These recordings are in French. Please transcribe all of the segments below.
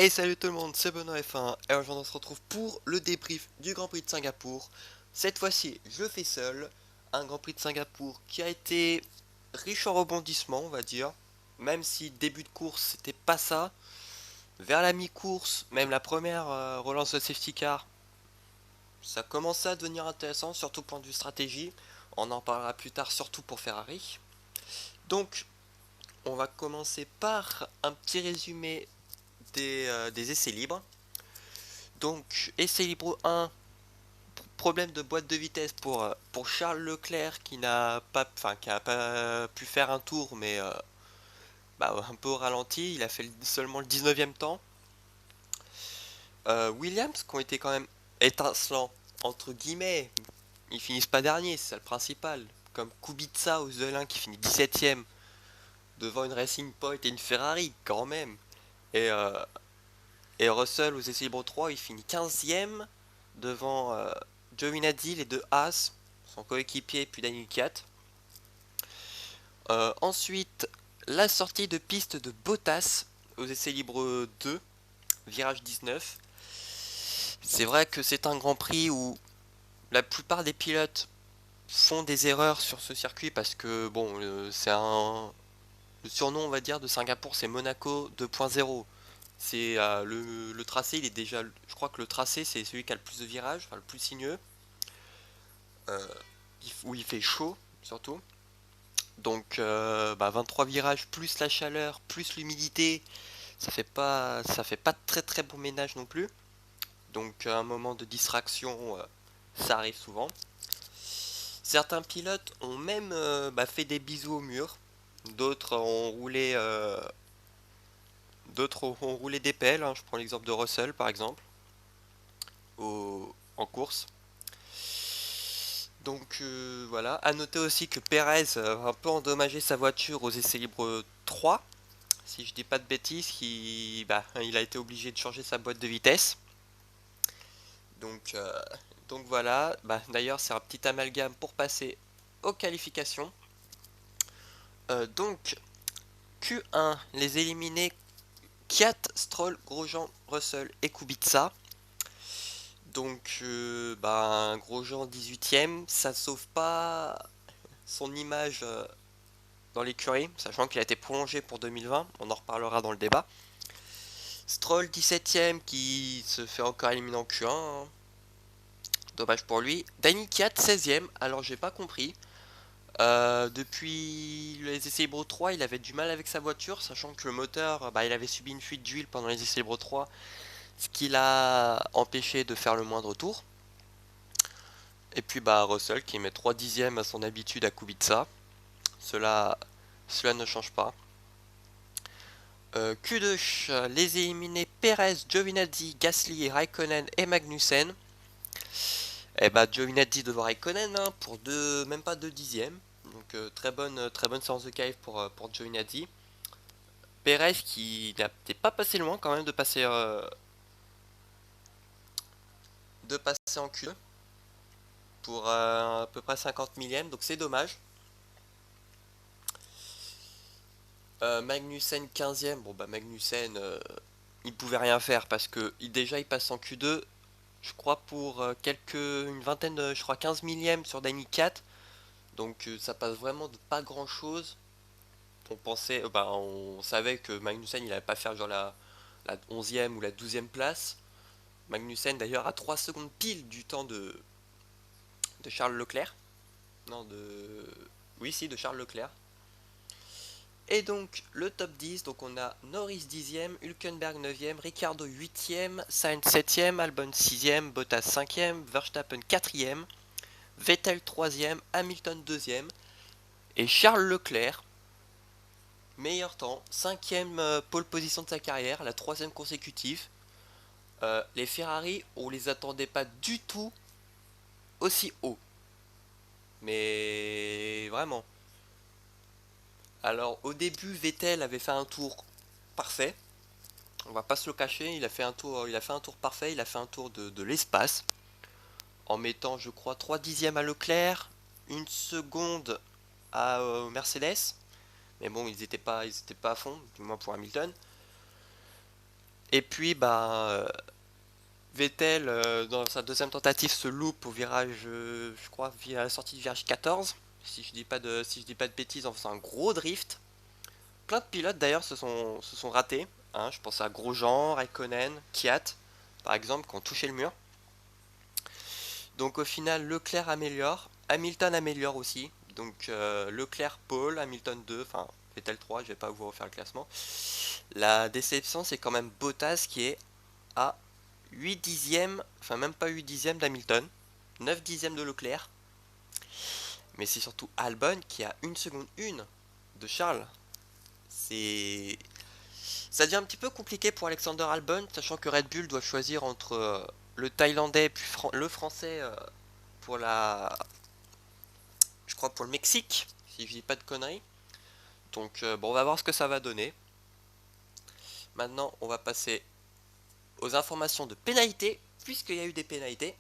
Hey, salut tout le monde, c'est Benoît F1 et aujourd'hui on se retrouve pour le débrief du Grand Prix de Singapour. Cette fois-ci je le fais seul, un Grand Prix de Singapour qui a été riche en rebondissements on va dire, même si début de course c'était pas ça. Vers la mi-course, même la première relance de safety car, ça commençait à devenir intéressant, surtout point de vue stratégie. On en parlera plus tard, surtout pour Ferrari. Donc on va commencer par un petit résumé des essais libres. Donc, essai libre 1, problème de boîte de vitesse pour Charles Leclerc qui a pas pu faire un tour, mais un peu au ralenti. Il a fait seulement le 19e temps. Williams, qui ont été quand même étincelants, entre guillemets, ils finissent pas dernier, c'est ça le principal. Comme Kubica aux Zelin qui finit 17e devant une Racing Point et une Ferrari, quand même. Et, euh, et Russell aux essais libres 3, il finit 15e devant Giovinazzi, les deux As, son coéquipier, puis Daniel Kiat. Ensuite, la sortie de piste de Bottas aux essais libres 2, virage 19. C'est vrai que c'est un Grand Prix où la plupart des pilotes font des erreurs sur ce circuit parce que bon, le surnom on va dire de Singapour, c'est Monaco 2.0. C'est le tracé, il est déjà, je crois que le tracé c'est celui qui a le plus de virages, enfin le plus sinueux, euh, où il fait chaud surtout. Donc 23 virages plus la chaleur plus l'humidité, ça fait pas très très bon ménage non plus. Donc un moment de distraction, ça arrive souvent. Certains pilotes ont même fait des bisous au mur. D'autres ont roulé des pelles, hein. Je prends l'exemple de Russell par exemple en course. Donc voilà, à noter aussi que Perez a un peu endommagé sa voiture aux essais libres 3, si je dis pas de bêtises, il a été obligé de changer sa boîte de vitesse. Donc, euh, donc voilà, d'ailleurs c'est un petit amalgame pour passer aux qualifications. Donc Q1, les éliminés Kiat, Stroll, Grosjean, Russell et Kubica. Donc Grosjean 18ème, ça sauve pas son image dans l'écurie, sachant qu'il a été prolongé pour 2020, on en reparlera dans le débat. Stroll 17ème qui se fait encore éliminer en Q1, hein. Dommage pour lui. Danny Kiat 16ème, alors j'ai pas compris. Depuis les essais libres 3, il avait du mal avec sa voiture, sachant que le moteur, il avait subi une fuite d'huile pendant les essais libres 3, ce qui l'a empêché de faire le moindre tour. Et puis Russell qui met 3 dixièmes à son habitude à Kubica. Cela, cela ne change pas. Q2, les éliminés Perez, Giovinazzi, Gasly, Raikkonen et Magnussen. Et Giovinazzi devant Raikkonen, hein, pour même pas 2 dixièmes. Donc très bonne séance de qualif pour Giovinazzi. Perez qui n'a peut-être pas passé loin quand même de passer en Q2 pour à peu près 50 millièmes, donc c'est dommage. Magnussen 15ème, Magnussen il pouvait rien faire parce que déjà il passe en Q2, je crois pour une vingtaine, je crois 15 millièmes sur Danny 4, donc ça passe vraiment de pas grand chose. On savait que Magnussen il allait pas faire genre la 11e ou la 12e place. Magnussen d'ailleurs a 3 secondes pile du temps de Charles Leclerc. Non, oui, si, de Charles Leclerc. Et donc, le top 10, donc on a Norris 10ème, Hülkenberg 9ème, Ricciardo 8ème, Sainz 7ème, Albon 6ème, Bottas 5ème, Verstappen 4ème, Vettel 3ème, Hamilton 2ème, et Charles Leclerc, meilleur temps, 5ème pole position de sa carrière, la 3ème consécutive. Les Ferrari, on les attendait pas du tout aussi haut. Mais vraiment. Alors au début, Vettel avait fait un tour parfait. On va pas se le cacher, il a fait un tour parfait, il a fait un tour de l'espace en mettant, je crois, 3 dixièmes à Leclerc, une seconde à Mercedes. Mais bon, ils étaient pas à fond, du moins pour Hamilton. Et puis, bah, Vettel, dans sa deuxième tentative, se loupe au virage, je crois, via la sortie du virage 14, si je dis pas de bêtises, en faisant un gros drift. Plein de pilotes d'ailleurs se sont ratés, hein. Je pense à Grosjean, Raikkonen, Kvyat, par exemple, qui ont touché le mur. Donc au final, Leclerc améliore, Hamilton améliore aussi. Donc Leclerc pole, Hamilton 2, enfin Vettel 3, je vais pas vous refaire le classement. La déception, c'est quand même Bottas qui est à 8 dixièmes, enfin même pas 8 dixièmes d'Hamilton, 9 dixièmes de Leclerc. Mais c'est surtout Albon qui a 1 seconde 1 de Charles. C'est Ça devient un petit peu compliqué pour Alexander Albon, sachant que Red Bull doit choisir entre le Thaïlandais puis le Français pour je crois pour le Mexique, si je dis pas de conneries. Donc bon, on va voir ce que ça va donner. Maintenant, on va passer aux informations de pénalité, puisqu'il y a eu des pénalités.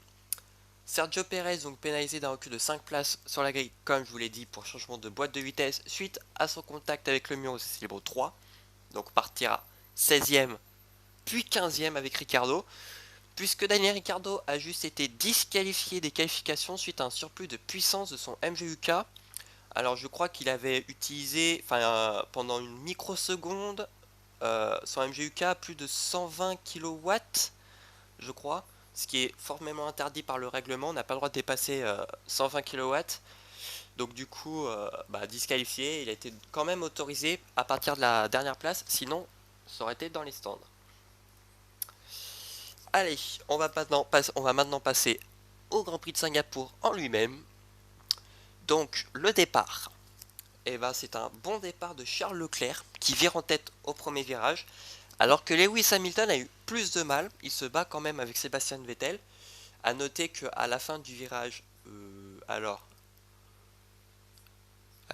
Sergio Perez, donc pénalisé d'un recul de 5 places sur la grille, comme je vous l'ai dit, pour changement de boîte de vitesse suite à son contact avec le mur au essai libre 3. Donc partira 16ème puis 15ème avec Ricciardo, puisque Daniel Ricciardo a juste été disqualifié des qualifications suite à un surplus de puissance de son MGUK. Alors je crois qu'il avait utilisé, pendant une microseconde, son MGUK à plus de 120 kW, je crois, ce qui est formellement interdit par le règlement. On n'a pas le droit de dépasser 120 kW. Donc du coup, disqualifié, il a été quand même autorisé à partir de la dernière place, sinon ça aurait été dans les stands. Allez, on va maintenant passer au Grand Prix de Singapour en lui-même. Donc le départ, c'est un bon départ de Charles Leclerc qui vire en tête au premier virage, alors que Lewis Hamilton a eu plus de mal. Il se bat quand même avec Sébastien Vettel. A noter qu'à la fin du virage, à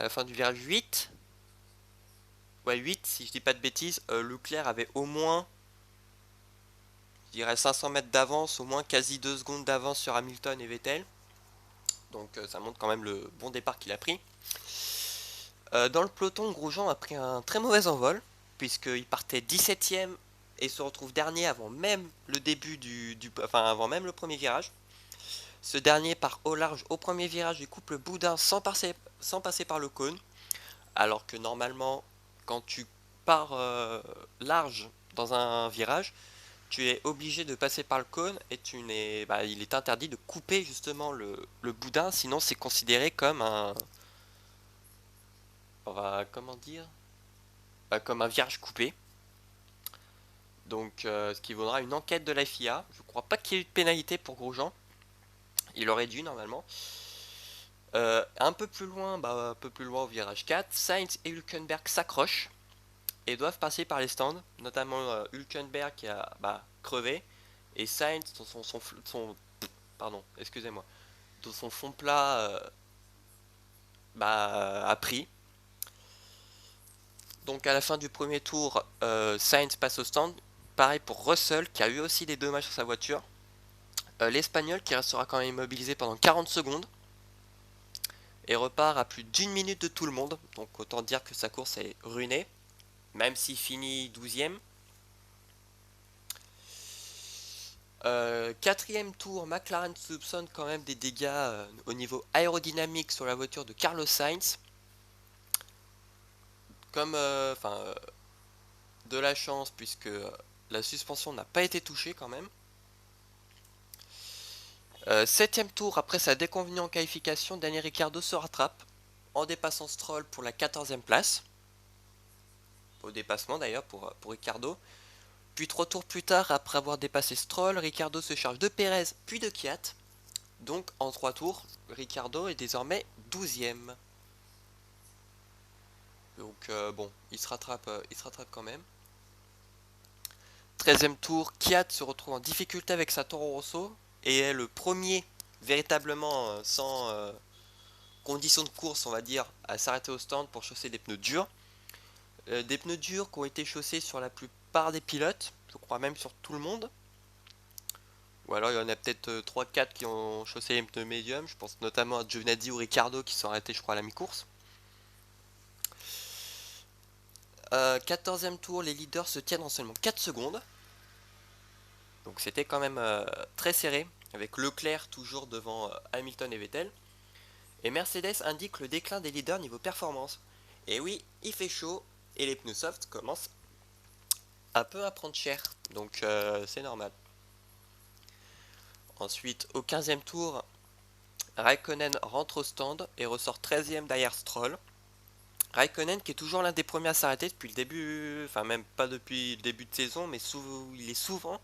la fin du virage 8, ouais 8 si je dis pas de bêtises, Leclerc avait au moins, je dirais 500 mètres d'avance, au moins quasi 2 secondes d'avance sur Hamilton et Vettel. Donc ça montre quand même le bon départ qu'il a pris. Dans le peloton, Grosjean a pris un très mauvais envol, puisqu'il partait 17ème et se retrouve dernier avant même le début avant même le premier virage. Ce dernier part au large au premier virage du couple Boudin sans passer par le cône, alors que normalement, quand tu pars large dans un virage, tu es obligé de passer par le cône et il est interdit de couper justement le boudin, sinon c'est considéré comme comment dire, comme un virage coupé. Donc ce qui vaudra une enquête de la FIA. Je crois pas qu'il y ait eu de pénalité pour Grosjean. Il aurait dû normalement. Un peu plus loin au virage 4, Sainz et Hülkenberg s'accrochent et doivent passer par les stands, notamment Hülkenberg qui a crevé et Sainz dans son fond plat a pris. Donc à la fin du premier tour, Sainz passe au stand. Pareil pour Russell qui a eu aussi des dommages sur sa voiture. L'Espagnol qui restera quand même immobilisé pendant 40 secondes et repart à plus d'1 minute de tout le monde. Donc autant dire que sa course est ruinée, même s'il finit 12ème. Quatrième tour, McLaren soupçonne quand même des dégâts au niveau aérodynamique sur la voiture de Carlos Sainz. Comme de la chance, puisque la suspension n'a pas été touchée quand même. Septième tour, après sa déconvenue en qualification, Daniel Ricciardo se rattrape en dépassant Stroll pour la 14ème place. Au dépassement d'ailleurs pour Ricciardo. Puis 3 tours plus tard, après avoir dépassé Stroll, Ricciardo se charge de Perez puis de Kvyat. Donc en 3 tours, Ricciardo est désormais 12ème. Donc bon, il se rattrape quand même. 13ème tour, Kvyat se retrouve en difficulté avec sa Toro Rosso et est le premier véritablement sans conditions de course, on va dire, à s'arrêter au stand pour chausser des pneus durs. Des pneus durs qui ont été chaussés sur la plupart des pilotes, je crois même sur tout le monde. Ou alors il y en a peut-être 3-4 qui ont chaussé les pneus médiums. Je pense notamment à Giovinazzi ou Ricciardo qui sont arrêtés je crois à la mi-course. 14ème tour, les leaders se tiennent en seulement 4 secondes. Donc c'était quand même très serré, avec Leclerc toujours devant Hamilton et Vettel. Et Mercedes indique le déclin des leaders niveau performance. Et oui, il fait chaud, et les pneus soft commencent un peu à prendre cher, donc c'est normal. Ensuite, au 15e tour, Raikkonen rentre au stand et ressort 13e derrière Stroll. Raikkonen qui est toujours l'un des premiers à s'arrêter depuis le début, enfin même pas depuis le début de saison, mais il est souvent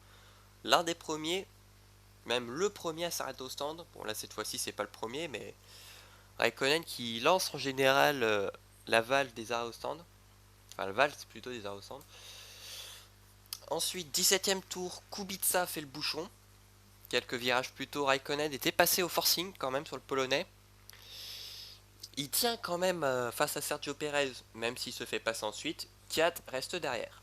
l'un des premiers, même le premier à s'arrêter au stand. Bon là cette fois-ci c'est pas le premier, mais Raikkonen qui lance en général la valve des arrêts au stand. Enfin la valve c'est plutôt des arrêts au stand. Ensuite 17e tour, Kubica fait le bouchon. Quelques virages plus tôt, Raikkonen était passé au forcing quand même sur le polonais. Il tient quand même face à Sergio Perez, même s'il se fait passer ensuite. Kvyat reste derrière.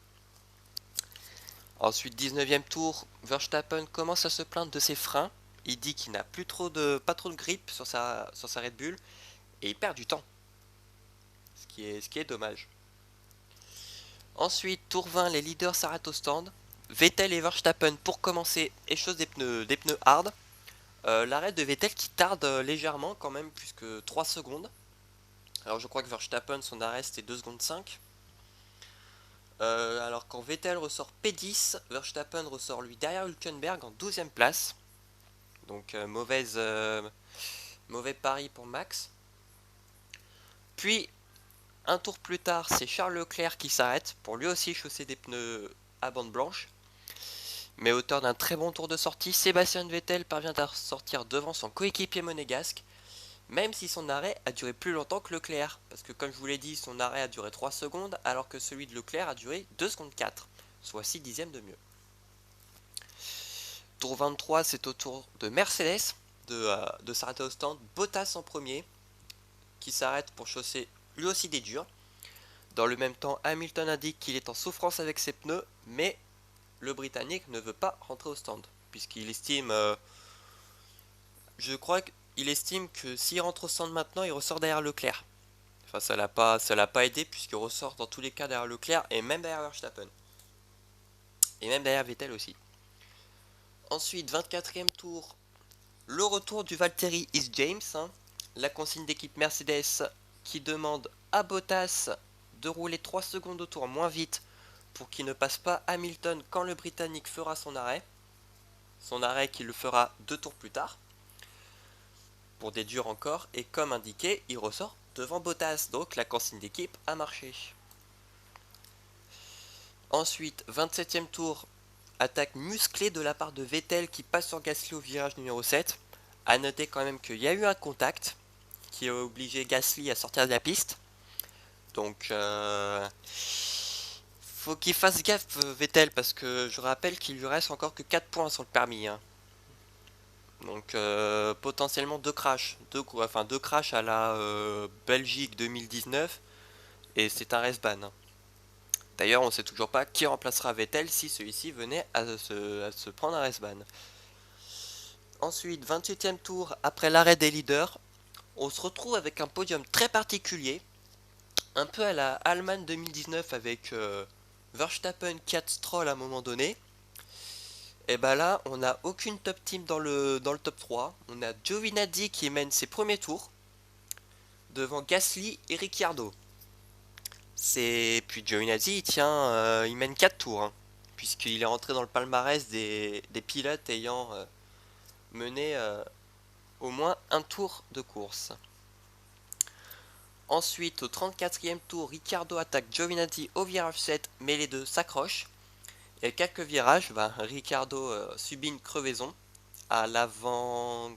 Ensuite, 19e tour, Verstappen commence à se plaindre de ses freins. Il dit qu'il n'a plus pas trop de grip sur sa Red Bull et il perd du temps. Ce qui est dommage. Ensuite, tour 20, les leaders s'arrêtent au stand. Vettel et Verstappen pour commencer échauffent des pneus hard. L'arrêt de Vettel qui tarde légèrement quand même, plus que 3 secondes. Alors je crois que Verstappen, son arrêt c'était 2 secondes 5. Alors quand Vettel ressort P10, Verstappen ressort lui derrière Hülkenberg en 12e place. Donc mauvais pari pour Max. Puis un tour plus tard, c'est Charles Leclerc qui s'arrête pour lui aussi chausser des pneus à bande blanche. Mais auteur d'un très bon tour de sortie, Sébastien Vettel parvient à sortir devant son coéquipier monégasque, même si son arrêt a duré plus longtemps que Leclerc, parce que comme je vous l'ai dit, son arrêt a duré 3 secondes, alors que celui de Leclerc a duré 2 secondes 4, soit 6 dixièmes de mieux. Tour 23, c'est au tour de Mercedes de s'arrêter au stand. Bottas en premier, qui s'arrête pour chausser lui aussi des durs. Dans le même temps, Hamilton indique qu'il est en souffrance avec ses pneus, mais le Britannique ne veut pas rentrer au stand, puisqu'il estime, je crois qu'il estime que s'il rentre au stand maintenant, il ressort derrière Leclerc. Enfin, ça l'a pas aidé, puisqu'il ressort dans tous les cas derrière Leclerc, et même derrière Verstappen. Et même derrière Vettel aussi. Ensuite, 24e tour, le retour du Valtteri is James, hein. La consigne d'équipe Mercedes qui demande à Bottas de rouler 3 secondes au tour moins vite pour qu'il ne passe pas Hamilton quand le Britannique fera son arrêt. Son arrêt qu'il le fera 2 tours plus tard. Pour des durs encore, et comme indiqué, il ressort devant Bottas, donc la consigne d'équipe a marché. Ensuite, 27e tour, attaque musclée de la part de Vettel qui passe sur Gasly au virage numéro 7. A noter quand même qu'il y a eu un contact qui a obligé Gasly à sortir de la piste. Donc faut qu'il fasse gaffe Vettel, parce que je rappelle qu'il lui reste encore que 4 points sur le permis, hein. Donc potentiellement 2 crashs. Deux crashs à la Belgique 2019 et c'est un race ban, hein. D'ailleurs on ne sait toujours pas qui remplacera Vettel si celui-ci venait à se prendre un race ban. Ensuite, 28e tour, après l'arrêt des leaders, on se retrouve avec un podium très particulier, un peu à la Allemagne 2019 avec Verstappen, Kvyat, Stroll à un moment donné. Et bah là, on n'a aucune top team dans le top 3. On a Giovinazzi qui mène ses premiers tours devant Gasly et Ricciardo. Puis Giovinazzi il mène 4 tours, hein, puisqu'il est rentré dans le palmarès des pilotes ayant mené au moins un tour de course. Ensuite, au 34e tour, Ricciardo attaque Giovinazzi au virage 7, mais les deux s'accrochent. Et quelques virages, Ricciardo subit une crevaison à l'avant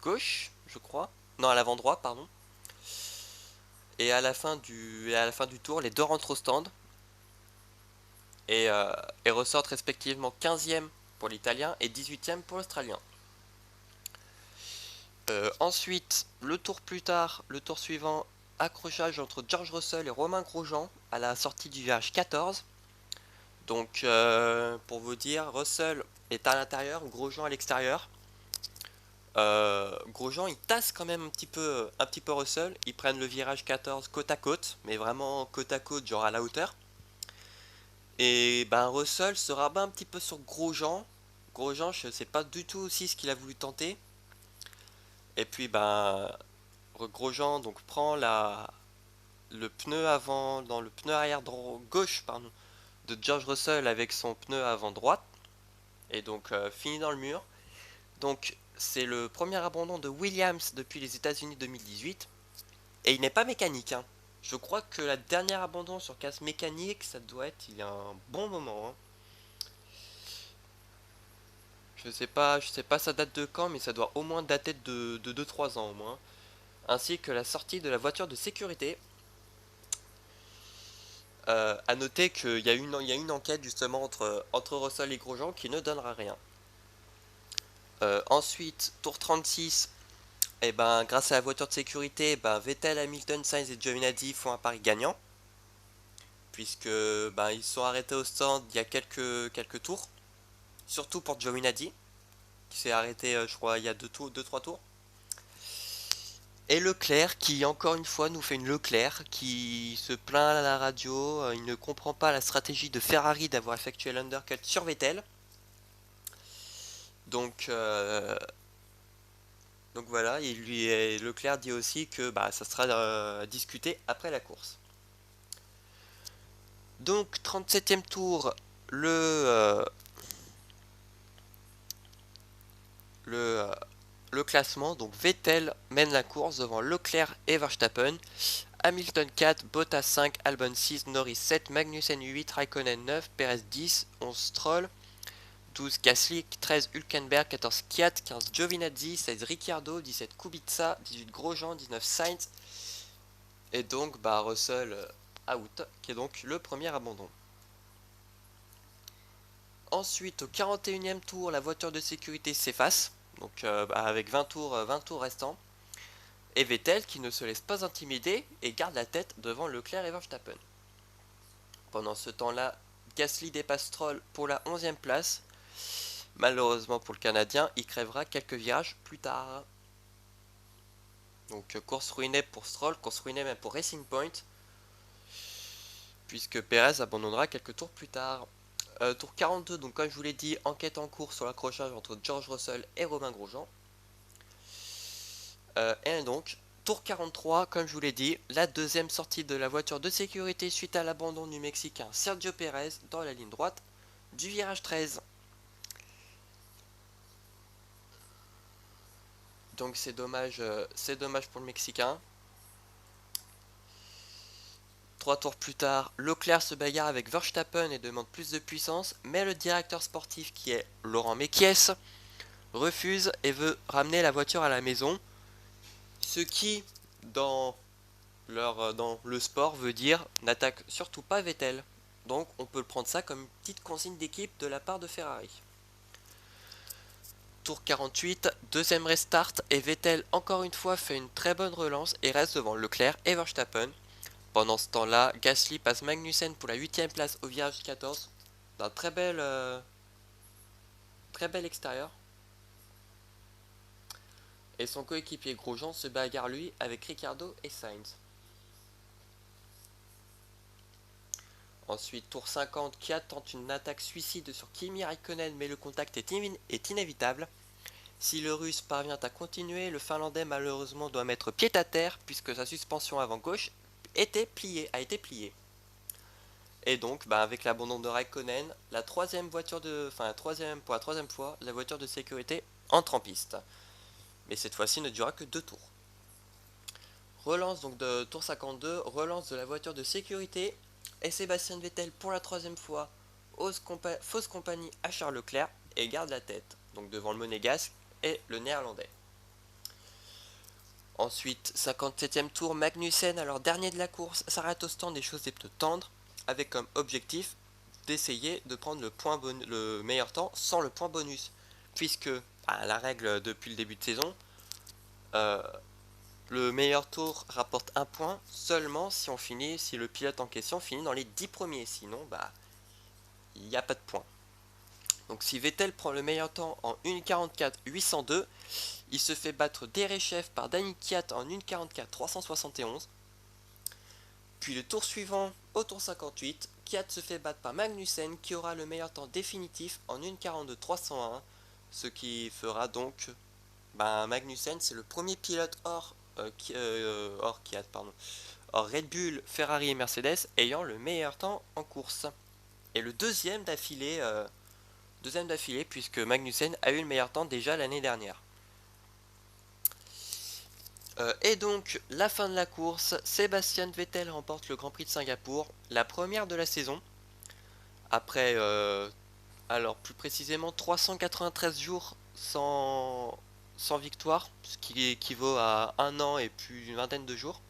gauche, je crois. Non, à l'avant droit, pardon. Et à la fin du tour, les deux rentrent au stand et ressortent respectivement 15e pour l'Italien et 18e pour l'Australien. Ensuite, le tour suivant, accrochage entre George Russell et Romain Grosjean à la sortie du virage 14. Donc, pour vous dire, Russell est à l'intérieur, Grosjean à l'extérieur. Grosjean il tasse quand même un petit peu Russell. Ils prennent le virage 14 côte à côte, mais vraiment côte à côte, genre à la hauteur. Et Russell se rabat un petit peu sur Grosjean, Grosjean, je sais pas du tout aussi ce qu'il a voulu tenter. Et puis ben Grosjean donc prend le pneu avant dans le pneu arrière gauche pardon, de George Russell avec son pneu avant droite et donc finit dans le mur. Donc c'est le premier abandon de Williams depuis les États-Unis 2018 et il n'est pas mécanique, hein. Je crois que la dernière abandon sur casse mécanique, ça doit être il y a un bon moment, hein. Je sais pas ça date de quand, mais ça doit au moins dater de 2-3 ans au moins. Ainsi que la sortie de la voiture de sécurité. À noter qu'il y a une enquête justement entre Russell et Grosjean qui ne donnera rien. Ensuite, tour 36, et ben, grâce à la voiture de sécurité, ben, Vettel, Hamilton, Sainz et Giovinazzi font un pari gagnant. Puisque ben, ils sont arrêtés au stand il y a quelques tours. Surtout pour Giovinazzi, qui s'est arrêté, je crois, il y a 2-3 tours. Et Leclerc, qui encore une fois nous fait une Leclerc, qui se plaint à la radio, il ne comprend pas la stratégie de Ferrari d'avoir effectué l'undercut sur Vettel. Donc, voilà, Leclerc dit aussi que bah, ça sera discuté après la course. Donc 37e tour, le classement. Donc Vettel mène la course devant Leclerc et Verstappen. Hamilton 4, Bottas 5, Albon 6, Norris 7, Magnussen 8, Raikkonen 9, Perez 10, 11 Stroll, 12 Gasly, 13 Hülkenberg, 14 Kvyat, 15 Giovinazzi, 16 Ricciardo, 17 Kubica, 18 Grosjean, 19 Sainz. Et donc bah, Russell out, qui est donc le premier abandon. Ensuite, au 41e tour, la voiture de sécurité s'efface, donc avec 20 tours restants. Et Vettel qui ne se laisse pas intimider et garde la tête devant Leclerc et Verstappen. Pendant ce temps-là, Gasly dépasse Stroll pour la 11e place. Malheureusement pour le Canadien, il crèvera quelques virages plus tard. Donc course ruinée pour Stroll, course ruinée même pour Racing Point, puisque Perez abandonnera quelques tours plus tard. Tour 42, donc comme je vous l'ai dit, enquête en cours sur l'accrochage entre George Russell et Romain Grosjean. Et donc, tour 43, comme je vous l'ai dit, la deuxième sortie de la voiture de sécurité suite à l'abandon du Mexicain Sergio Pérez dans la ligne droite du virage 13. Donc c'est dommage pour le Mexicain. 3 tours plus tard, Leclerc se bagarre avec Verstappen et demande plus de puissance, mais le directeur sportif qui est Laurent Mekies refuse et veut ramener la voiture à la maison. Ce qui, dans le sport, veut dire n'attaque surtout pas Vettel. Donc on peut prendre ça comme une petite consigne d'équipe de la part de Ferrari. Tour 48, deuxième restart et Vettel encore une fois fait une très bonne relance et reste devant Leclerc et Verstappen. Pendant ce temps-là, Gasly passe Magnussen pour la 8ème place au virage 14 d'un très bel extérieur. Et son coéquipier Grosjean se bagarre lui avec Ricciardo et Sainz. Ensuite, tour 50, Kvyat tente une attaque suicide sur Kimi Raikkonen, mais le contact est inévitable. Si le Russe parvient à continuer, le Finlandais malheureusement doit mettre pied à terre puisque sa suspension avant gauche a été pliée. Et donc, avec l'abandon de Raikkonen, pour la troisième fois, la voiture de sécurité entre en piste. Mais cette fois-ci ne durera que 2 tours. Relance donc de tour 52, relance de la voiture de sécurité. Et Sébastien Vettel pour la troisième fois fausse compagnie à Charles Leclerc et garde la tête, donc devant le monégasque et le néerlandais. Ensuite, 57e tour, Magnussen, alors dernier de la course, s'arrête au stand des choses des pneus tendres, avec comme objectif d'essayer de prendre le meilleur temps sans le point bonus, puisque, la règle depuis le début de saison, le meilleur tour rapporte 1 point seulement si le pilote en question finit dans les 10 premiers, sinon il n'y a pas de point. Donc si Vettel prend le meilleur temps en 1:44.802, il se fait battre d'Erechef par Daniil Kvyat en 1:44.371. Puis le tour suivant, au tour 58, Kiat se fait battre par Magnussen qui aura le meilleur temps définitif en 1:42.301, ce qui fera donc Magnussen, c'est le premier pilote hors Kiat, pardon, hors Red Bull, Ferrari et Mercedes ayant le meilleur temps en course. Et le deuxième d'affilée puisque Magnussen a eu le meilleur temps déjà l'année dernière. Et donc, la fin de la course, Sébastien Vettel remporte le Grand Prix de Singapour, la première de la saison, après, alors plus précisément 393 jours sans victoire, ce qui équivaut à un an et plus d'une vingtaine de jours.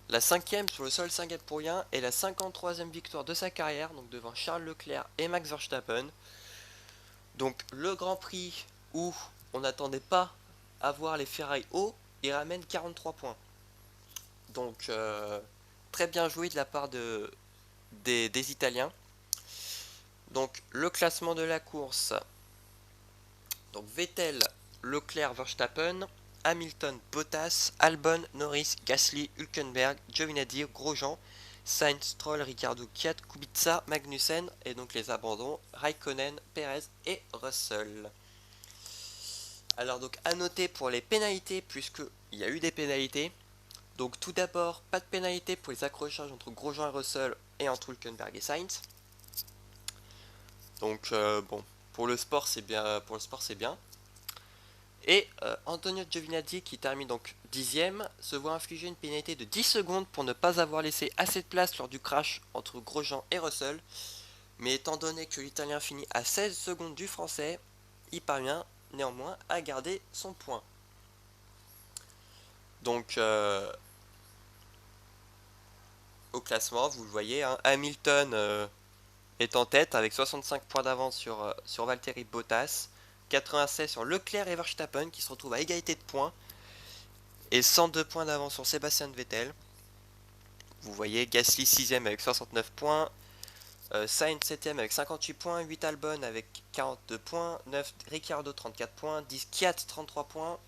La cinquième sur le sol singapourien et la 53e victoire de sa carrière, donc devant Charles Leclerc et Max Verstappen. Donc le Grand Prix où on n'attendait pas à voir les Ferrari haut, il ramène 43 points. Donc très bien joué de la part des Italiens. Donc le classement de la course. Donc Vettel, Leclerc, Verstappen, Hamilton, Bottas, Albon, Norris, Gasly, Hülkenberg, Giovinazzi, Grosjean, Sainz, Stroll, Ricciardo, Kvyat, Kubica, Magnussen et donc les abandons Raikkonen, Perez et Russell. Alors donc à noter pour les pénalités puisque il y a eu des pénalités. Donc tout d'abord pas de pénalité pour les accrochages entre Grosjean et Russell et entre Hülkenberg et Sainz. Donc bon, pour le sport c'est bien. Et Antonio Giovinazzi qui termine donc 10ème se voit infliger une pénalité de 10 secondes pour ne pas avoir laissé assez de place lors du crash entre Grosjean et Russell. Mais étant donné que l'Italien finit à 16 secondes du Français, il parvient néanmoins à garder son point. Donc au classement, vous le voyez, hein, Hamilton est en tête avec 65 points d'avance sur Valtteri Bottas, 96 sur Leclerc et Verstappen qui se retrouvent à égalité de points, et 102 points d'avance sur Sébastien Vettel. Vous voyez Gasly 6ème avec 69 points, Sainz 7ème avec 58 points, 8 Albon avec 42 points, 9 Ricciardo 34 points, 10 Kvyat 33 points,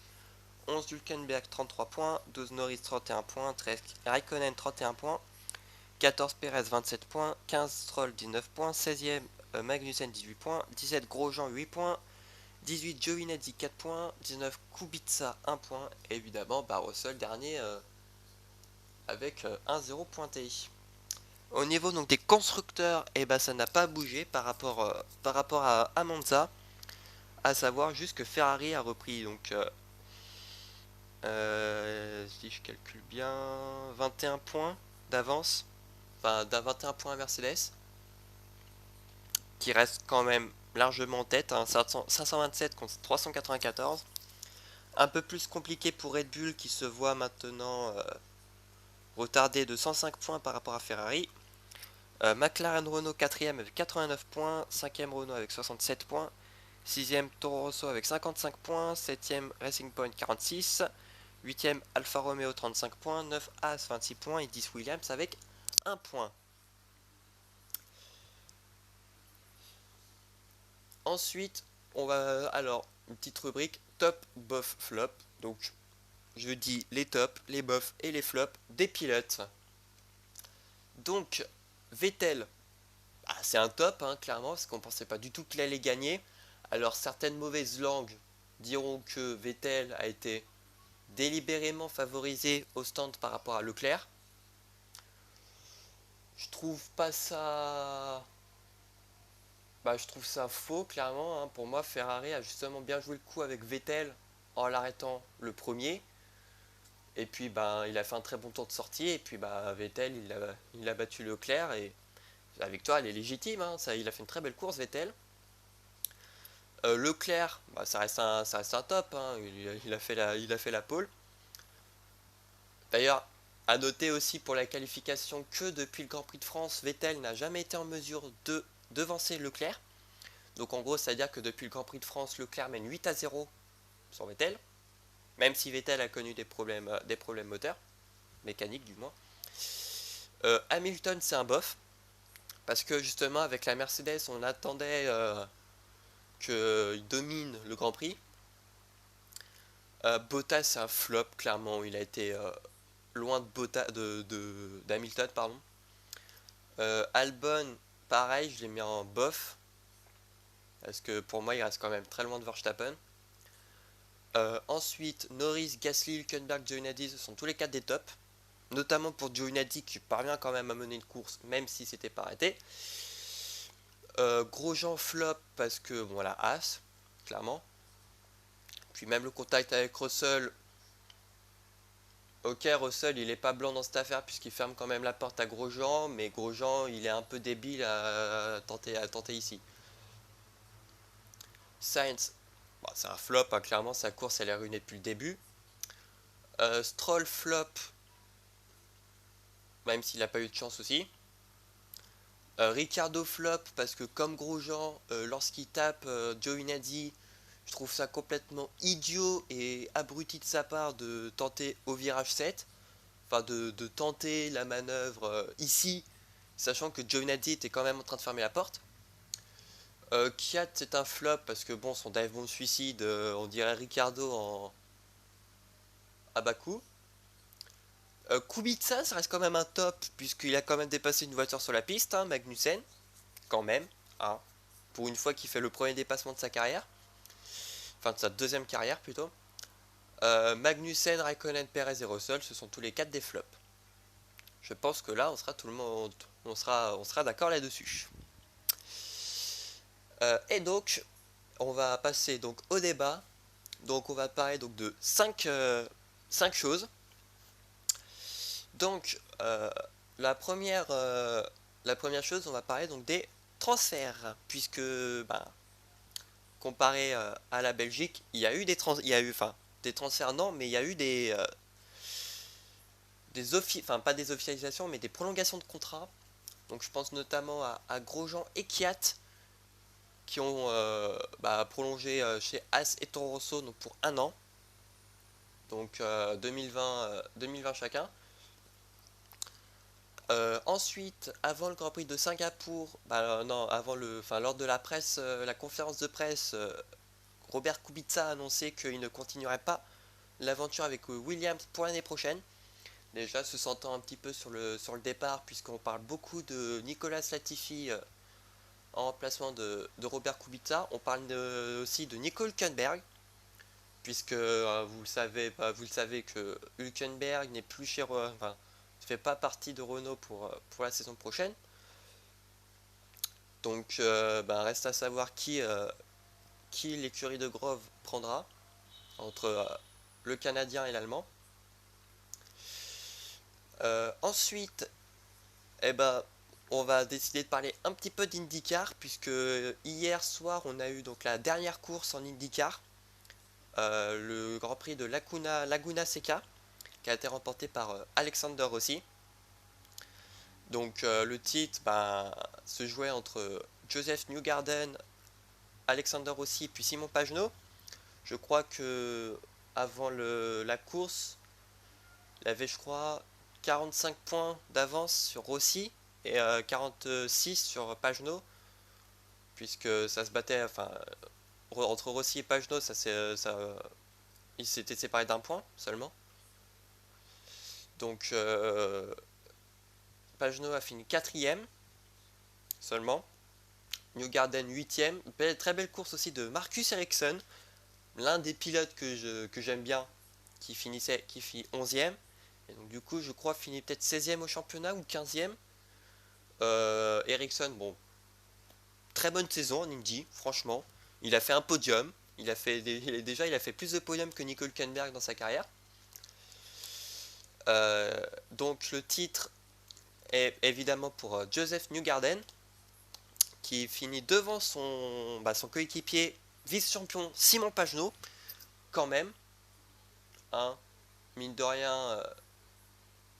11 Hülkenberg 33 points, 12 Norris 31 points, 13 Raikkonen 31 points, 14 Perez 27 points, 15 Stroll 19 points, 16ème Magnussen 18 points, 17 Grosjean 8 points, 18 Giovinazzi 4 points, 19 Kubica 1 point, et évidemment Russell dernier avec 1-0 pointé. Au niveau donc des constructeurs, ça n'a pas bougé par rapport à Monza, à savoir juste que Ferrari a repris donc si je calcule bien 21 points d'avance, enfin d'un 21 points à Mercedes, qui reste quand même largement en tête, hein, 527 contre 394. Un peu plus compliqué pour Red Bull qui se voit maintenant retardé de 105 points par rapport à Ferrari. McLaren Renault 4ème avec 89 points, 5ème Renault avec 67 points, 6ème Toro Rosso avec 55 points, 7ème Racing Point 46, 8ème Alfa Romeo 35 points, 9 Haas 26 points et 10 Williams avec 1 point. Ensuite, on va alors une petite rubrique top, bof, flop. Donc, je dis les tops, les bofs et les flops des pilotes. Donc, Vettel, c'est un top, hein, clairement, parce qu'on pensait pas du tout qu'il allait gagner. Alors, certaines mauvaises langues diront que Vettel a été délibérément favorisé au stand par rapport à Leclerc. Je trouve pas ça. Je trouve ça faux, clairement, hein. Pour moi, Ferrari a justement bien joué le coup avec Vettel en l'arrêtant le premier. Et puis, il a fait un très bon tour de sortie. Et puis, Vettel, il a battu Leclerc. Et la victoire, elle est légitime, hein. Ça, il a fait une très belle course, Vettel. Leclerc, ça reste un top, hein. Il a fait la pole. D'ailleurs, à noter aussi pour la qualification que depuis le Grand Prix de France, Vettel n'a jamais été en mesure de devancer Leclerc. Donc en gros, c'est-à-dire que depuis le Grand Prix de France, Leclerc mène 8-0 sur Vettel, même si Vettel a connu des problèmes moteurs, mécaniques du moins. Hamilton, c'est un bof, parce que justement avec la Mercedes, on attendait qu'il domine le Grand Prix. Bottas, c'est un flop, clairement, il a été loin d'Hamilton, pardon. Albon, pareil, je l'ai mis en bof. Parce que pour moi, il reste quand même très loin de Verstappen. Ensuite, Norris, Gasly, Hülkenberg, Giovinazzi, ce sont tous les 4 des tops. Notamment pour Giovinazzi qui parvient quand même à mener une course, même si c'était pas arrêté. Grosjean flop parce que, bon, la As, clairement. Puis même le contact avec Russell. Ok, Russell, il est pas blanc dans cette affaire puisqu'il ferme quand même la porte à Grosjean, mais Grosjean, il est un peu débile à tenter ici. Sainz, bah, c'est un flop, hein, clairement, sa course elle est ruinée depuis le début. Stroll flop, même s'il n'a pas eu de chance aussi. Ricardo flop parce que comme Grosjean, lorsqu'il tape Giovinazzi, je trouve ça complètement idiot et abruti de sa part de tenter au virage 7. Enfin de tenter la manœuvre ici, sachant que Giovinazzi était quand même en train de fermer la porte. Kiat c'est un flop parce que bon son dive bomb suicide, on dirait Ricardo à bas coût. Kubica ça reste quand même un top puisqu'il a quand même dépassé une voiture sur la piste, hein, Magnussen, quand même, hein, pour une fois qu'il fait le premier dépassement de sa carrière, enfin de sa deuxième carrière plutôt. Magnussen, Raikkonen, Perez et Russell, ce sont tous les 4 des flops. Je pense que là, on sera tout le monde, on sera d'accord là-dessus. Et donc, on va passer donc au débat. Donc, on va parler donc de 5 choses. Donc, la première chose, on va parler donc des transferts, puisque bah, comparé à la Belgique, il y a eu enfin, des transferts non, mais il y a eu enfin pas des officialisations, mais des prolongations de contrats. Donc je pense notamment à Grosjean et Kiat qui ont prolongé chez As et Toro Rosso donc pour un an, donc 2020 chacun. Ensuite, avant le Grand Prix de Singapour, non, lors de la conférence de presse, Robert Kubica a annoncé qu'il ne continuerait pas l'aventure avec Williams pour l'année prochaine. Déjà se sentant un petit peu sur le départ, puisqu'on parle beaucoup de Nicolas Latifi en remplacement de Robert Kubica. On parle aussi de Nico Hülkenberg, puisque vous le savez que Hülkenberg n'est plus chez enfin, ne fait pas partie de Renault pour la saison prochaine. Donc reste à savoir qui l'écurie de Grove prendra entre le Canadien et l'Allemand. Ensuite, eh ben, on va décider de parler un petit peu d'IndyCar, puisque hier soir on a eu donc la dernière course en IndyCar, le Grand Prix de Laguna Seca, qui a été remporté par Alexander Rossi. Donc le titre se jouait entre Joseph Newgarden, Alexander Rossi puis Simon Pagenaud. Je crois que avant la course, il avait je crois 45 points d'avance sur Rossi et 46 sur Pagenaud, puisque ça se battait, enfin entre Rossi et Pagenaud, ils s'étaient séparés d'un point seulement. Donc Pagenaud a fini 4ème seulement. Newgarden 8ème. Très belle course aussi de Marcus Ericsson, l'un des pilotes que j'aime bien, qui finit 11ème. Et donc du coup je crois finit peut-être 16ème au championnat ou 15ème. Ericsson, bon, très bonne saison en Indy, franchement. Il a fait un podium. Il a fait plus de podiums que Nico Hülkenberg dans sa carrière. Donc le titre est évidemment pour Joseph Newgarden, qui finit devant son coéquipier vice-champion Simon Pagenaud, quand même. Hein, mine de rien,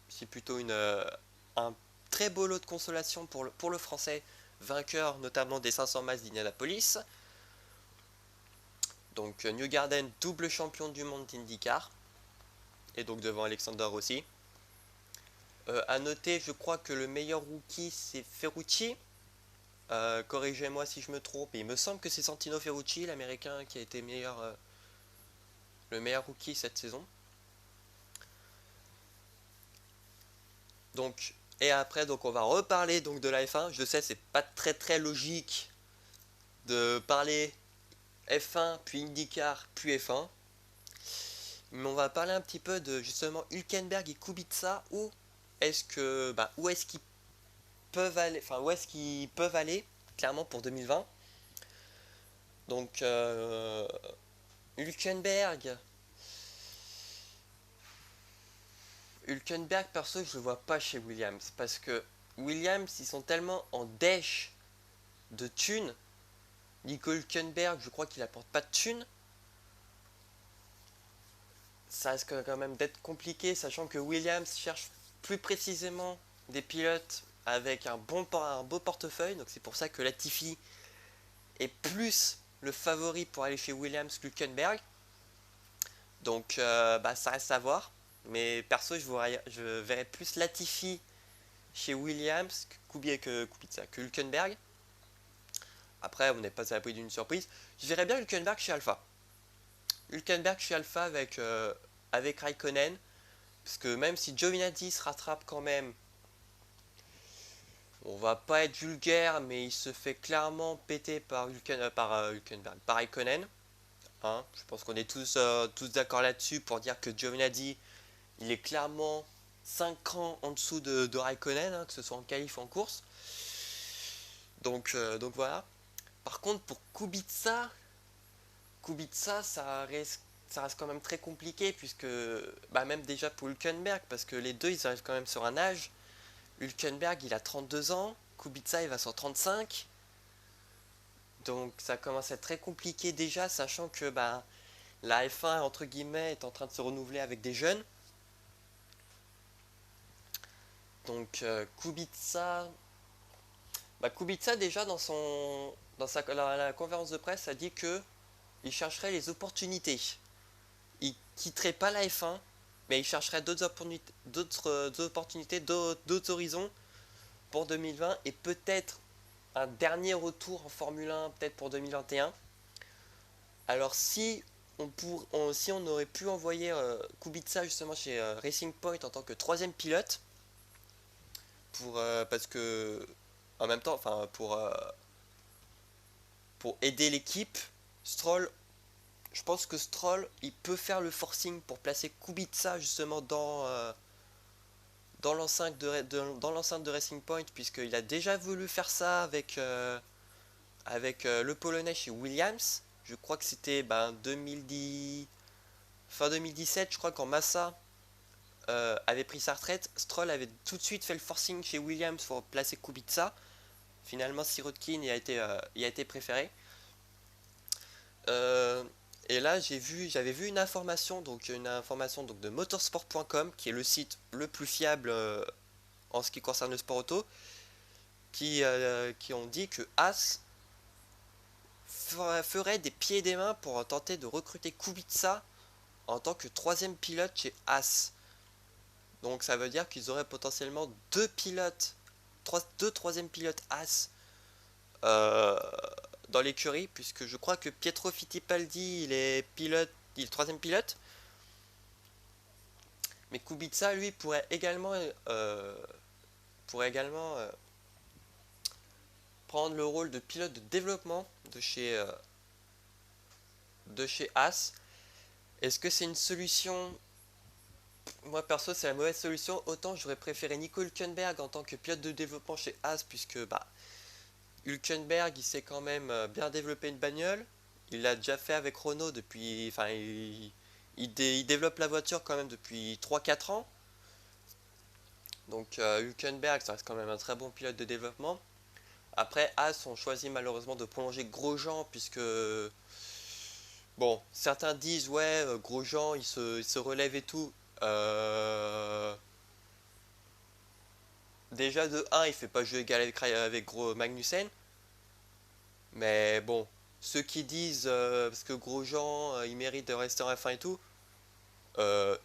c'est plutôt un très beau lot de consolation pour le français, vainqueur notamment des 500 miles d'Indianapolis. Donc Newgarden, double champion du monde d'IndyCar, et donc devant Alexander Rossi. A noter, je crois que le meilleur rookie c'est Ferrucci. Corrigez-moi si je me trompe, il me semble que c'est Santino Ferrucci, l'américain, qui a été le meilleur rookie cette saison. Donc Et après, donc on va reparler donc de la F1. Je sais, c'est pas très logique de parler F1 puis IndyCar puis F1. Mais on va parler un petit peu de justement Hülkenberg et Kubica. Où est-ce qu'ils peuvent aller, enfin où est-ce qu'ils peuvent aller clairement pour 2020. Donc Hülkenberg, perso, je le vois pas chez Williams parce que Williams, ils sont tellement en dèche de thunes. Nico Hülkenberg, je crois qu'il apporte pas de thunes. Ça risque quand même d'être compliqué, sachant que Williams cherche plus précisément des pilotes avec un beau portefeuille. Donc c'est pour ça que Latifi est plus le favori pour aller chez Williams qu'Hülkenberg. Donc ça reste à voir. Mais perso, je verrais plus Latifi chez Williams que Kubica, que Hülkenberg. Après, on n'est pas à l'abri d'une surprise. Je verrais bien Hülkenberg chez Alpha. Hülkenberg chez Alpha avec Raikkonen. Parce que même si Giovinazzi se rattrape quand même, on va pas être vulgaire, mais il se fait clairement péter par Hülkenberg, par Raikkonen. Hein, je pense qu'on est tous d'accord là-dessus pour dire que Giovinazzi, il est clairement 5 crans en dessous de Raikkonen, hein, que ce soit en qualif ou en course. Donc voilà. Par contre, pour Kubica, ça reste quand même très compliqué, puisque même déjà pour Hülkenberg, parce que les deux, ils arrivent quand même sur un âge. Hülkenberg, il a 32 ans, Kubica, il va sur 35. Donc ça commence à être très compliqué déjà, sachant que la F1, entre guillemets, est en train de se renouveler avec des jeunes. Donc Kubica déjà la conférence de presse a dit que il chercherait les opportunités. Il quitterait pas la F1, mais il chercherait d'autres opportunités, d'autres horizons pour 2020 et peut-être un dernier retour en Formule 1 peut-être pour 2021. Alors si on aurait pu envoyer Kubica justement chez Racing Point en tant que troisième pilote, parce que en même temps, enfin pour aider l'équipe, Stroll, je pense que Stroll, il peut faire le forcing pour placer Kubica justement dans l'enceinte de Racing Point, puisqu'il a déjà voulu faire ça avec le Polonais chez Williams. Je crois que c'était 2010, fin 2017, je crois, quand Massa avait pris sa retraite. Stroll avait tout de suite fait le forcing chez Williams pour placer Kubica. Finalement, Sirotkin y a été préféré. Et là, j'avais vu une information donc de motorsport.com, qui est le site le plus fiable en ce qui concerne le sport auto, qui ont dit que Haas ferait des pieds et des mains pour tenter de recruter Kubica en tant que troisième pilote chez Haas. Donc ça veut dire qu'ils auraient potentiellement deux troisième pilotes Haas dans l'écurie, puisque je crois que Pietro Fittipaldi, il est troisième pilote. Mais Kubica, lui, pourrait également prendre le rôle de pilote de développement de chez Haas. Est-ce que c'est une solution? Moi perso, c'est la mauvaise solution. Autant j'aurais préféré Nico Hülkenberg en tant que pilote de développement chez Haas, puisque Hülkenberg, il sait quand même bien développer une bagnole. Il l'a déjà fait avec Renault depuis. Enfin, il développe la voiture quand même depuis 3-4 ans. Donc Hülkenberg, ça reste quand même un très bon pilote de développement. Après, Haas ont choisi malheureusement de prolonger Grosjean, puisque. Bon, certains disent, ouais, Grosjean, il se relève et tout. Déjà, de 1, il fait pas jeu égal avec gros Magnussen. Mais bon, ceux qui disent parce que Grosjean il mérite de rester en F1 et tout,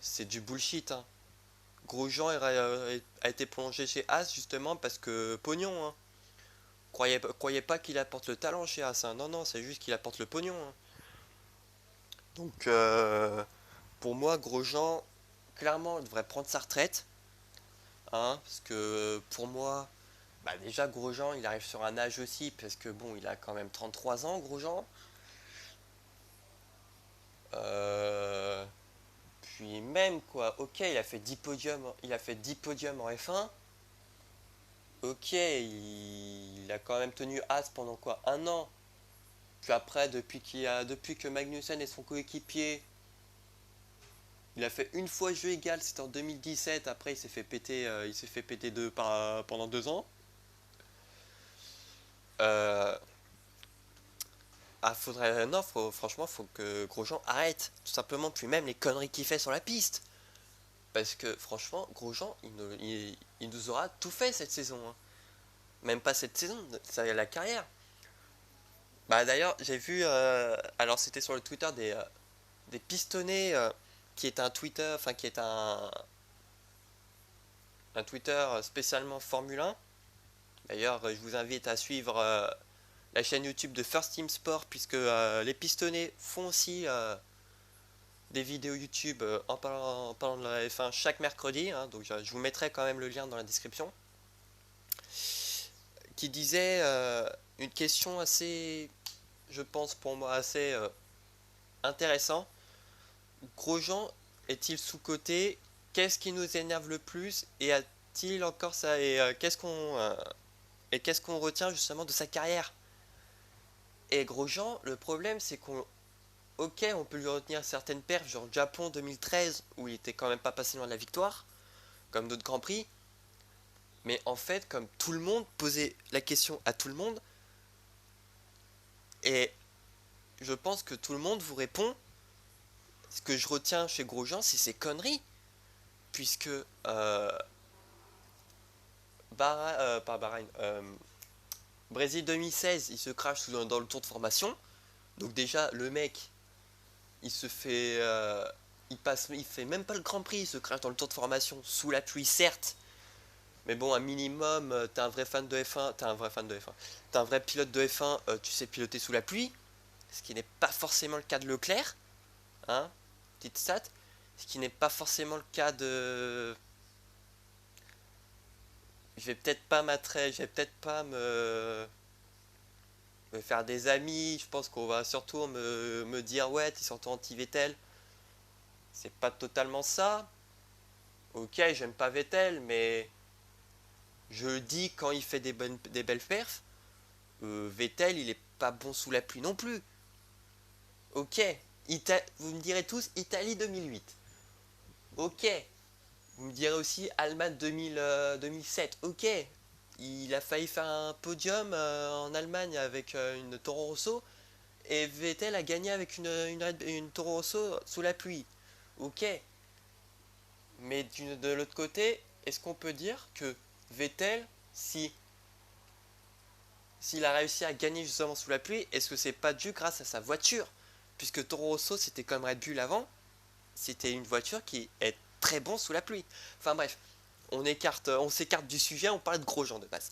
c'est du bullshit. Hein. Grosjean a été prolongé chez As justement parce que pognon. Hein. Croyez pas qu'il apporte le talent chez As. Hein. Non, non, c'est juste qu'il apporte le pognon. Hein. Donc pour moi, Grosjean, clairement, devrait prendre sa retraite. hein, parce que pour moi, bah déjà Grosjean, il arrive sur un âge aussi, parce que bon, il a quand même 33 ans, Grosjean. Euh, Puis même quoi, ok, il a fait 10 podiums en F1. Ok, il a quand même tenu As pendant quoi? Un an. Puis après, depuis que Magnussen est son coéquipier, il a fait une fois jeu égal, c'était en 2017. Après, il s'est fait péter pendant 2 ans. Euh, non, franchement, faut que Grosjean arrête, tout simplement. Puis même les conneries qu'il fait sur la piste. Parce que franchement, Grosjean, il nous aura tout fait cette saison, hein. Même pas cette saison, ça la carrière. Bah d'ailleurs, j'ai vu, alors c'était sur le Twitter des pistonnés, qui est un Twitter, enfin qui est un Twitter spécialement Formule 1. D'ailleurs, je vous invite à suivre la chaîne YouTube de First Team Sport, puisque les pistonnés font aussi des vidéos YouTube en parlant de la F1 chaque mercredi, hein. Donc je vous mettrai quand même le lien dans la description, qui disait une question assez, je pense pour moi assez intéressant. Grosjean est-il sous-coté? Qu'est-ce qui nous énerve le plus? Et a-t-il encore ça? Et qu'est-ce qu'on retient justement de sa carrière? Et Grosjean, le problème c'est qu'on, ok, on peut lui retenir certaines perfs, genre Japon 2013 où il était quand même pas passé loin de la victoire, comme d'autres grands prix. Mais en fait, comme tout le monde posait la question à tout le monde, et je pense que tout le monde vous répond, ce que je retiens chez Grosjean, c'est ses conneries, puisque pas Bahreïn, Brésil 2016, il se crache dans le tour de formation. Donc déjà, le mec, il se fait, il fait même pas le Grand Prix, il se crache dans le tour de formation sous la pluie, certes. Mais bon, un minimum, t'es un vrai fan de F1, t'es un vrai fan de F1, t'es un vrai pilote de F1, tu sais piloter sous la pluie, ce qui n'est pas forcément le cas de Leclerc, hein, petite stat, ce qui n'est pas forcément le cas de, je vais peut-être pas me faire des amis. Je pense qu'on va surtout me dire ouais, t'es surtout anti-Vettel. C'est pas totalement ça. Ok, j'aime pas Vettel, mais je le dis quand il fait des belles perfs. Vettel, il est pas bon sous la pluie non plus. Ok, vous me direz tous Italie 2008. Ok, vous me direz aussi Allemagne 2007. Ok, il a failli faire un podium en Allemagne avec une Toro Rosso. Et Vettel a gagné avec une Toro Rosso sous la pluie. Ok, mais de l'autre côté, est-ce qu'on peut dire que Vettel, si s'il a réussi à gagner justement sous la pluie, est-ce que c'est pas dû grâce à sa voiture? Puisque Toro Rosso, c'était comme Red Bull avant, c'était une voiture qui est très bon sous la pluie. Enfin bref, on s'écarte du sujet, on parle de Grosjean de base.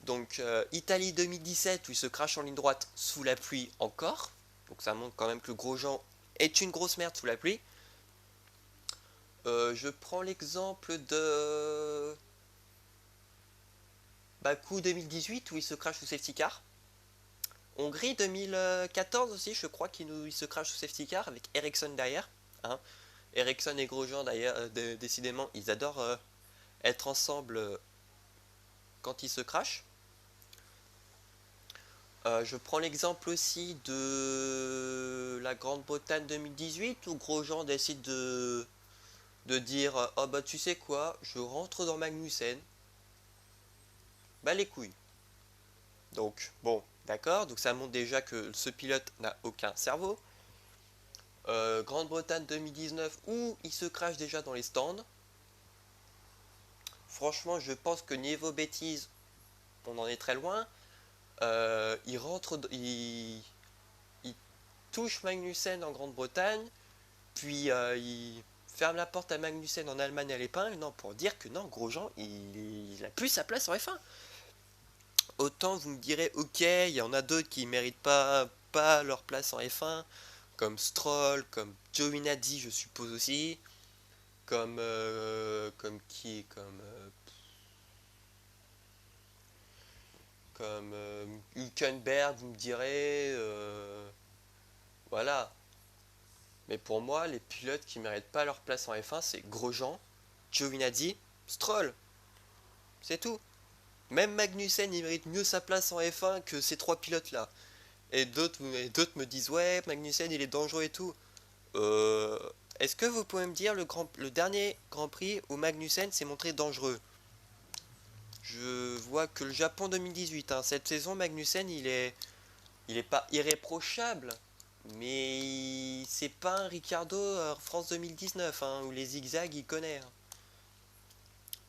Donc Italie 2017 où il se crache en ligne droite sous la pluie encore. Donc ça montre quand même que Grosjean est une grosse merde sous la pluie. Je prends l'exemple de Bakou 2018 où il se crache sous safety car. Hongrie 2014 aussi, je crois qu'il se crache sous safety car avec Ericsson derrière, hein. Ericsson et Grosjean d'ailleurs, décidément, ils adorent être ensemble quand ils se crachent. Je prends l'exemple aussi de la Grande-Bretagne 2018 où Grosjean décide de dire oh bah tu sais quoi, je rentre dans Magnussen, bah les couilles. Donc bon, d'accord, donc ça montre déjà que ce pilote n'a aucun cerveau. Grande-Bretagne 2019 où il se crache déjà dans les stands. Franchement, je pense que niveau bêtises, on en est très loin. Il touche Magnussen en Grande-Bretagne, puis il ferme la porte à Magnussen en Allemagne à l'épingle. Non, pour dire que non, Grosjean, il a plus sa place en F1. Autant vous me direz, ok, il y en a d'autres qui méritent pas leur place en F1, comme Stroll, comme Giovinazzi, je suppose aussi, comme qui, comme comme Hülkenberg, vous me direz, voilà. Mais pour moi, les pilotes qui méritent pas leur place en F1, c'est Grosjean, Giovinazzi, Stroll. C'est tout. Même Magnussen, il mérite mieux sa place en F1 que ces trois pilotes-là. Et d'autres me disent, ouais, Magnussen, il est dangereux et tout. Euh, Est-ce que vous pouvez me dire le dernier Grand Prix où Magnussen s'est montré dangereux? Je vois que le Japon 2018, hein, cette saison, Magnussen, il est pas irréprochable, mais c'est pas un Ricardo France 2019, hein, où les zigzags, il connaît, hein.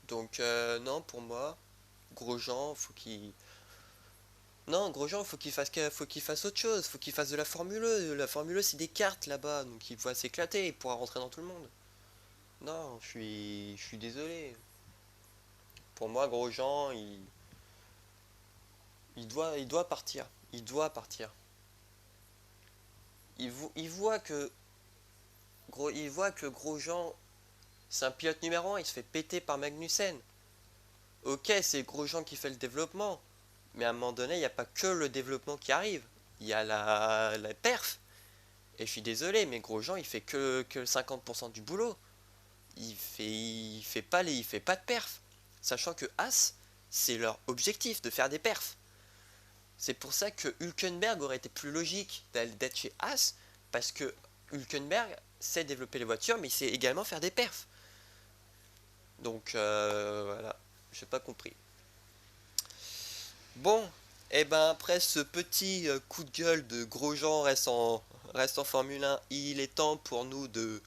Donc, non, pour moi, Grosjean, faut qu'il... Non, Grosjean, faut qu'il fasse autre chose, faut qu'il fasse de la Formule E. La Formule E, c'est des cartes là-bas, donc il va s'éclater, il pourra rentrer dans tout le monde. Non, je suis désolé. Pour moi, Grosjean, il doit partir. Il doit partir. Il voit que Grosjean, c'est un pilote numéro 1, il se fait péter par Magnussen. Ok, c'est Grosjean qui fait le développement, mais à un moment donné, il n'y a pas que le développement qui arrive. Il y a la perf. Et je suis désolé, mais Grosjean, il fait que le 50% du boulot. Il fait pas de perf. Sachant que As, c'est leur objectif de faire des perfs. C'est pour ça que Hülkenberg aurait été plus logique d'être chez As, parce que Hülkenberg sait développer les voitures, mais il sait également faire des perfs. Donc voilà, j'ai pas compris. Bon, et ben après ce petit coup de gueule de Grosjean reste en Formule 1, il est temps pour nous de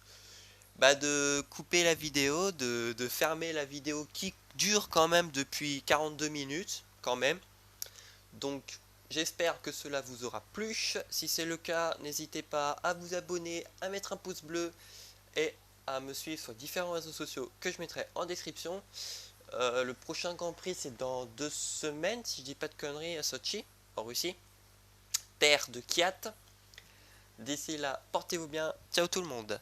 couper la vidéo, de fermer la vidéo qui dure quand même depuis 42 minutes, quand même. Donc j'espère que cela vous aura plu. Si c'est le cas, n'hésitez pas à vous abonner, à mettre un pouce bleu et à me suivre sur différents réseaux sociaux que je mettrai en description. Le prochain Grand Prix, c'est dans 2 semaines, si je dis pas de conneries, à Sochi, en Russie, terre de Kiat. D'ici là, portez-vous bien. Ciao tout le monde.